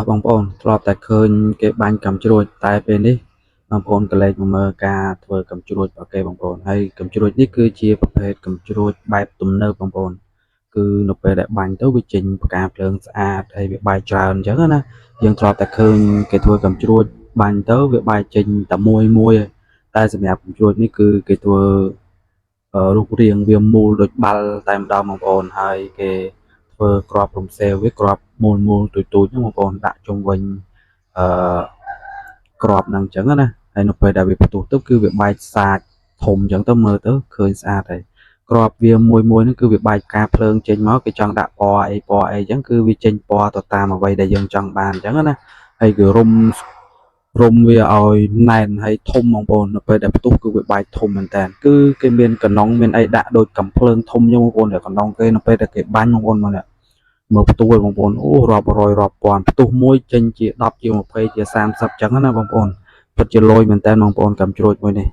បងប្អូនធ្លាប់តែឃើញគេបាញ់កាំជ្រួចតែពេលនេះបងប្អូនកលែងមកមើលការធ្វើកាំជ្រួចរបស់គេបងប្អូនហើយកាំជ្រួចនេះគឺជាប្រភេទកាំជ្រួចបែបទំនើបបងប្អូនគឺនៅពេលដែលបាញ់ទៅវាចេញផ្កាភ្លើងស្អាតហើយវាបែកច្រើនអញ្ចឹងណាយើងធ្លាប់តែឃើញគេធ្វើកាំជ្រួចបាញ់ទៅវាបែកចេញតែមួយតែសម្រាប់កាំជ្រួចនេះគឺគេធ្វើរូបរាងវាមូលដូចបាល់តែម្ដងបងប្អូនហើយគេធ្វើគ្រាប់រំសេវវាគ្រាប់មូលទូចហ្នឹងបងប្អូនដាក់ជុំវិញអឺគ្រាប់ហ្នឹងអញ្ចឹងណាហើយនៅពេលដែលវាផ្ទុះទៅគឺវាបែកសាច់ធំអញ្ចឹងទៅមើលទៅឃើញស្អាតហើយគ្រាប់វាមួយហ្នឹងគឺវាបែកផ្កាភ្លើងចេញមកគេចង់ដាក់ពណ៌អីអញ្ចឹងគឺវាចេញពណ៌ទៅតាមអ្វីដែលយើងចង់បានអញ្ចឹងណាហើយគឺរុំវាឲ្យណែនហើយធំបងប្អូននៅពេលដែលផ្ទុះគឺវាបែកធំមែនតើគឺគេមានកណ្ដុងមានអីដាក់ដូចកំភ្លើងធំអញ្ចឹងបងប្អូនតែកណ្ដុងគេនៅពេលដែលគេបាញ់បងប្អូនមើលផ្ទុះឯងបងប្អូនអូរាប់រយរាប់ពាន់ផ្ទុះមួយចេញជា10ជា20ជា30ចឹងណាបងប្អូនពិតជាលយមែនតើបងប្អូនកាំជ្រួចមួយនេះ